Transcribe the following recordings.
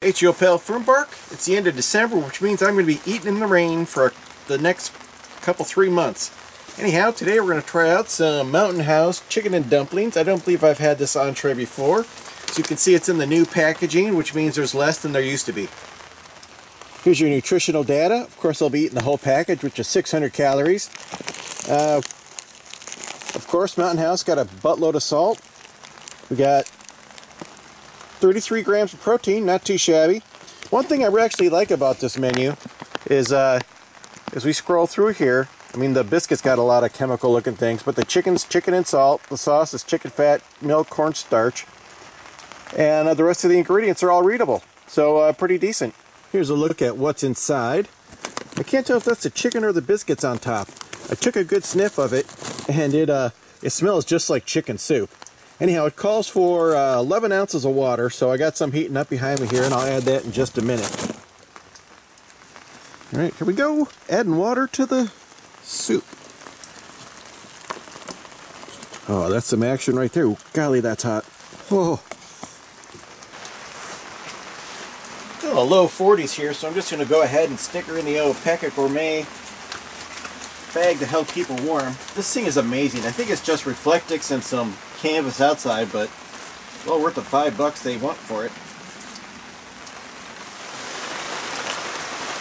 H.O. Pale Fern Bark. It's the end of December, which means I'm going to be eating in the rain for the next couple 3 months. Anyhow, today we're going to try out some Mountain House chicken and dumplings. I don't believe I've had this entree before. So you can see it's in the new packaging, which means there's less than there used to be. Here's your nutritional data. Of course, I'll be eating the whole package, which is 600 calories. Of course, Mountain House got a buttload of salt. We got 33 grams of protein, not too shabby. One thing I actually like about this menu is as we scroll through here, I mean, the biscuit's got a lot of chemical looking things, but the chicken's chicken and salt, the sauce is chicken fat, milk, cornstarch, and the rest of the ingredients are all readable. So pretty decent. Here's a look at what's inside. I can't tell if that's the chicken or the biscuits on top. I took a good sniff of it, and it smells just like chicken soup. Anyhow, it calls for 11 ounces of water, so I got some heating up behind me here, and I'll add that in just a minute. All right, here we go. Adding water to the soup. Oh, that's some action right there. Golly, that's hot. Oh. Still a low 40s here, so I'm just going to go ahead and stick her in the old Packet Gourmet bag to help keep her warm. This thing is amazing. I think it's just Reflectix and some canvas outside, but well worth the $5 they want for it.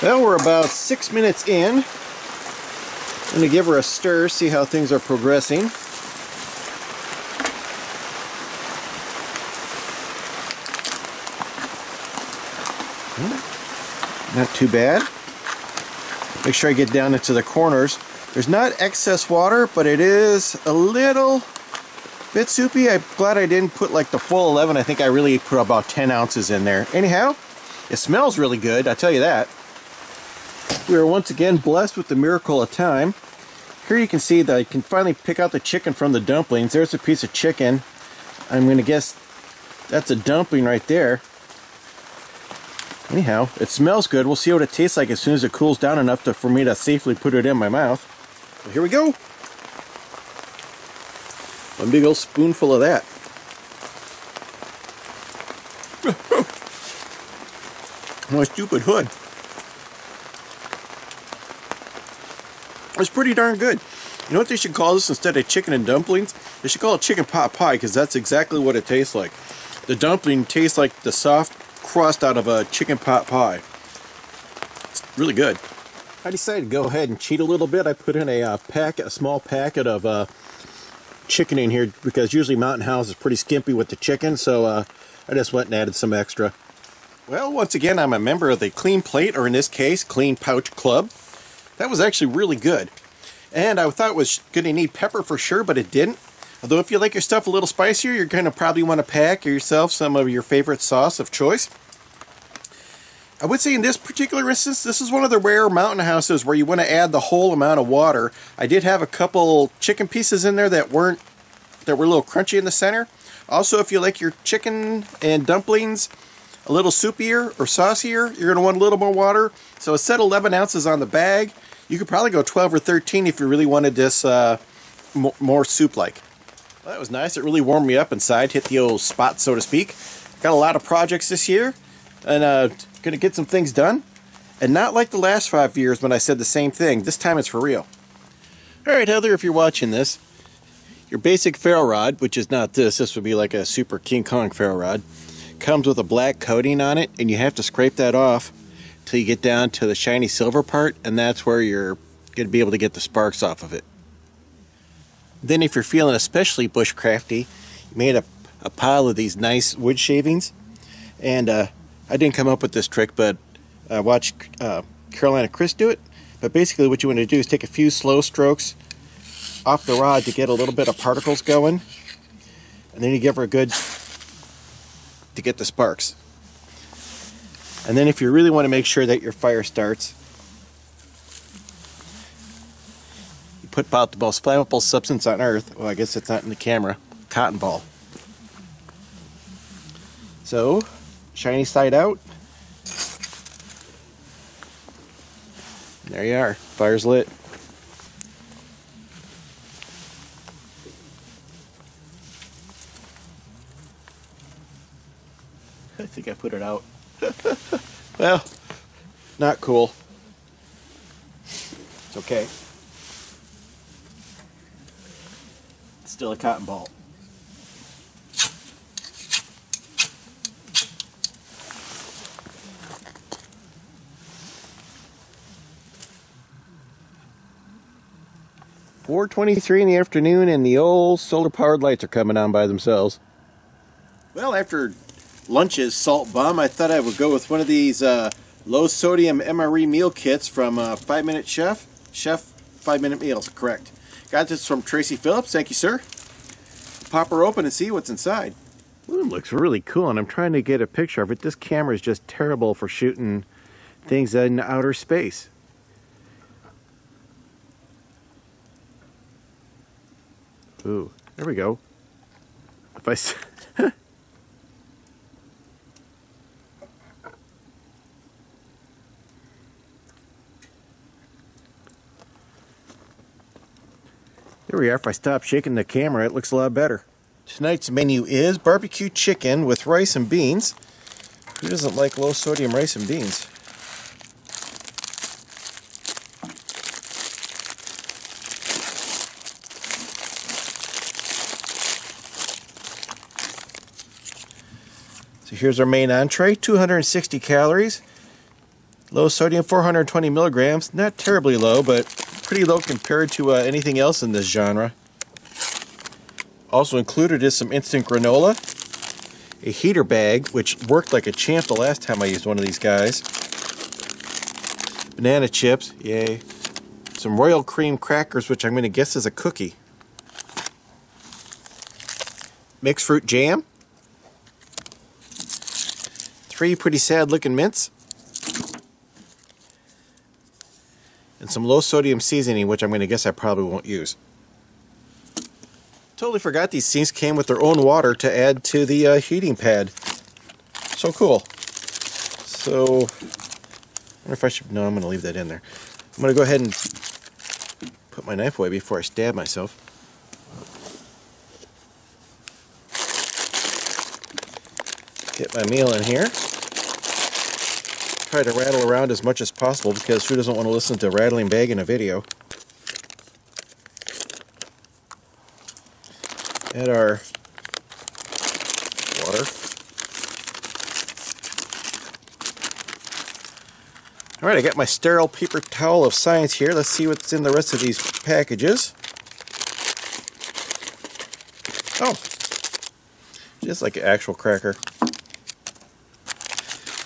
Well, we're about 6 minutes in. I'm going to give her a stir, see how things are progressing. Not too bad. Make sure I get down into the corners. There's not excess water, but it is a little bit soupy. I'm glad I didn't put like the full 11. I think I really put about 10 ounces in there. Anyhow, it smells really good, I'll tell you that. We are once again blessed with the miracle of time. Here you can see that I can finally pick out the chicken from the dumplings. There's a piece of chicken. I'm going to guess that's a dumpling right there. Anyhow, it smells good. We'll see what it tastes like as soon as it cools down enough for me to safely put it in my mouth. So here we go. One big old spoonful of that. My stupid hood. It's pretty darn good. You know what they should call this instead of chicken and dumplings? They should call it chicken pot pie, because that's exactly what it tastes like. The dumpling tastes like the soft crust out of a chicken pot pie. It's really good. I decided to go ahead and cheat a little bit. I put in a small packet of chicken in here, because usually Mountain House is pretty skimpy with the chicken, so I just went and added some extra. Well, once again, I'm a member of the Clean Plate, or in this case, Clean Pouch Club. That was actually really good. And I thought it was going to need pepper for sure, but it didn't. Although if you like your stuff a little spicier, you're going to probably want to pack yourself some of your favorite sauce of choice. I would say in this particular instance, this is one of the rare Mountain Houses where you want to add the whole amount of water. I did have a couple chicken pieces in there that were a little crunchy in the center. Also, if you like your chicken and dumplings a little soupier or saucier, you're going to want a little more water. So it said 11 ounces on the bag. You could probably go 12 or 13 if you really wanted this more soup-like. Well, that was nice. It really warmed me up inside. Hit the old spot, so to speak. Got a lot of projects this year, and going to get some things done. And not like the last 5 years when I said the same thing. This time it's for real. Alright, Heather, if you're watching this, your basic ferro rod, which is not this, this would be like a Super King Kong ferro rod, comes with a black coating on it, and you have to scrape that off till you get down to the shiny silver part, and that's where you're going to be able to get the sparks off of it. Then if you're feeling especially bushcrafty, you made a pile of these nice wood shavings, and I didn't come up with this trick, but I watched Carolina Chris do it. But basically what you want to do is take a few slow strokes off the rod to get a little bit of particles going, and then you give her a good to get the sparks. And then if you really want to make sure that your fire starts, you put about the most flammable substance on earth. Well, I guess it's not in the camera. Cotton ball. So, shiny side out. There you are. Fire's lit. I think I put it out. Well, not cool. It's okay. It's still a cotton ball. "4:23 in the afternoon and the old solar-powered lights are coming on by themselves." Well, after lunch's salt bomb, I thought I would go with one of these low-sodium MRE meal kits from 5 Minute Chef. Chef 5 Minute Meals, correct. Got this from Tracy Phillips. Thank you, sir. Pop her open and see what's inside. Ooh, it looks really cool, and I'm trying to get a picture of it. This camera is just terrible for shooting things in outer space. Ooh, there we go. If I there we are. If I stop shaking the camera, it looks a lot better. Tonight's menu is barbecue chicken with rice and beans. Who doesn't like low sodium rice and beans? So here's our main entree, 260 calories, low sodium, 420 milligrams. Not terribly low, but pretty low compared to anything else in this genre. Also included is some instant granola, a heater bag, which worked like a champ the last time I used one of these guys, banana chips, yay, some royal cream crackers, which I'm going to guess is a cookie, mixed fruit jam, 3 pretty sad looking mints, and some low sodium seasoning, which I'm going to guess I probably won't use. Totally forgot these things came with their own water to add to the heating pad. So cool. So, I wonder if I should, no, I'm going to leave that in there. I'm going to go ahead and put my knife away before I stab myself. Get my meal in here. Try to rattle around as much as possible because who doesn't want to listen to a rattling bag in a video? Add our water. Alright, I got my sterile paper towel of science here. Let's see what's in the rest of these packages. Oh, just like an actual cracker.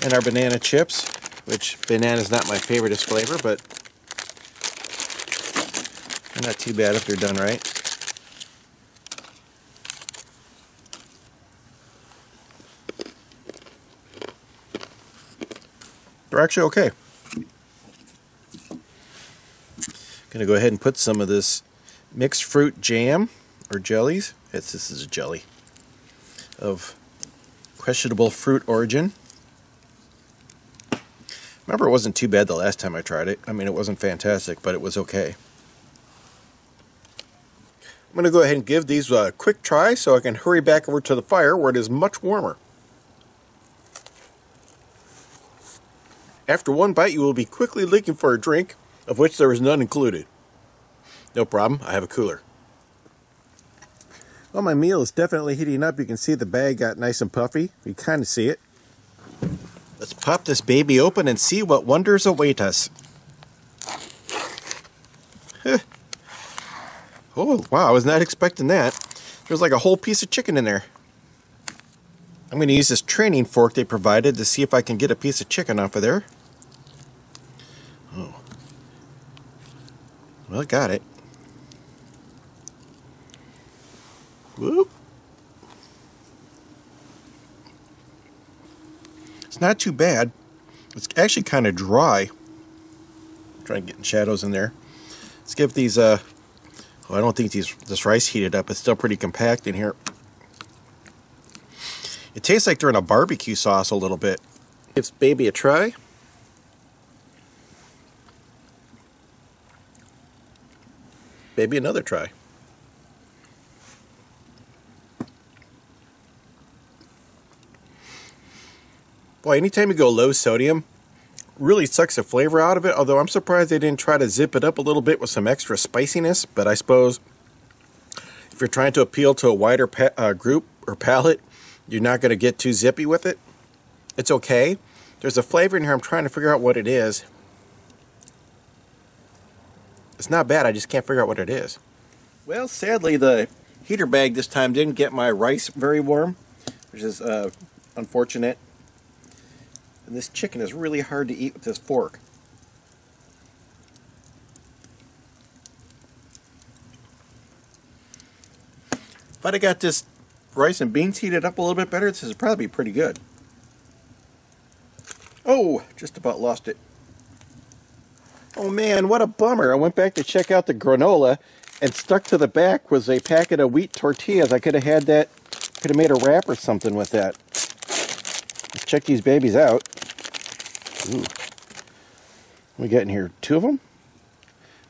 And our banana chips, which banana is not my favorite flavor, but they're not too bad if they're done right. They're actually okay. Gonna go ahead and put some of this mixed fruit jam or jellies. This is a jelly of questionable fruit origin. Remember, it wasn't too bad the last time I tried it. I mean, it wasn't fantastic, but it was okay. I'm gonna go ahead and give these a quick try so I can hurry back over to the fire where it is much warmer. After one bite, you will be quickly looking for a drink, of which there is none included. No problem, I have a cooler. Well, my meal is definitely heating up. You can see the bag got nice and puffy. You kind of see it. Let's pop this baby open and see what wonders await us. Oh, wow, I was not expecting that. There's like a whole piece of chicken in there. I'm going to use this training fork they provided to see if I can get a piece of chicken off of there. Oh. Well, got it. Whoop. It's not too bad. It's actually kind of dry. I'm trying to get shadows in there. Let's give these I don't think this rice heated up. It's still pretty compact in here. It tastes like they're in a barbecue sauce a little bit. Give this baby a try. Maybe another try. Boy, anytime you go low sodium, really sucks the flavor out of it, although I'm surprised they didn't try to zip it up a little bit with some extra spiciness, but I suppose if you're trying to appeal to a wider group or palate, you're not going to get too zippy with it. It's okay. There's a flavor in here. I'm trying to figure out what it is. It's not bad. I just can't figure out what it is. Well, sadly, the heater bag this time didn't get my rice very warm, which is unfortunate. And this chicken is really hard to eat with this fork. If I'd have got this rice and beans heated up a little bit better, this is probably pretty good. Oh, just about lost it. Oh man, what a bummer. I went back to check out the granola, and stuck to the back was a packet of wheat tortillas. I could have had that, could have made a wrap or something with that. Let's check these babies out. Ooh. We got in here 2 of them.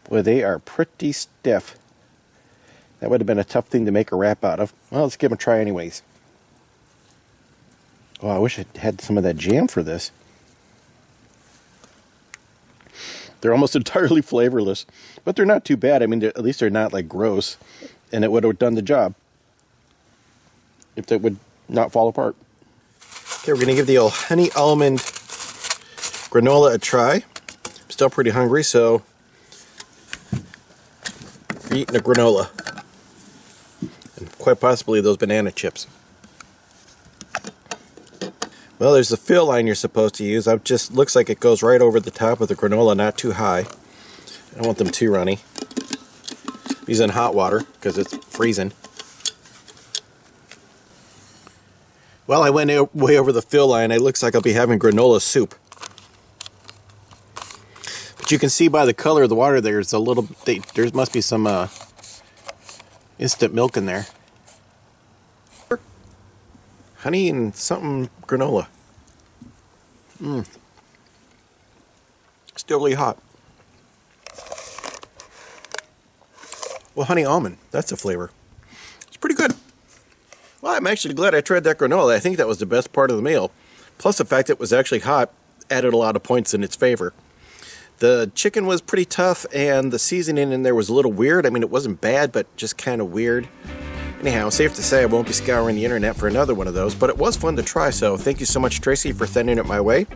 Boy, they are pretty stiff. That would have been a tough thing to make a wrap out of. Well, let's give them a try anyways. Oh, I wish I had some of that jam for this. They're almost entirely flavorless, but they're not too bad. I mean, at least they're not like gross, and it would have done the job if they would not fall apart. Okay, we're going to give the old honey almond granola a try. I'm still pretty hungry, so we're eating a granola. And quite possibly those banana chips. Well, there's the fill line you're supposed to use. It just looks like it goes right over the top of the granola, not too high. I don't want them too runny. These in hot water because it's freezing. Well, I went way over the fill line. It looks like I'll be having granola soup. But you can see by the color of the water there's a little, there must be some instant milk in there. Honey and something granola. Still really hot. Well, honey almond, that's a flavor. It's pretty good. Well, I'm actually glad I tried that granola. I think that was the best part of the meal. Plus the fact it was actually hot added a lot of points in its favor. The chicken was pretty tough, and the seasoning in there was a little weird. I mean, it wasn't bad, but just kind of weird. Anyhow, safe to say I won't be scouring the internet for another one of those, but it was fun to try, so thank you so much, Tracy, for sending it my way.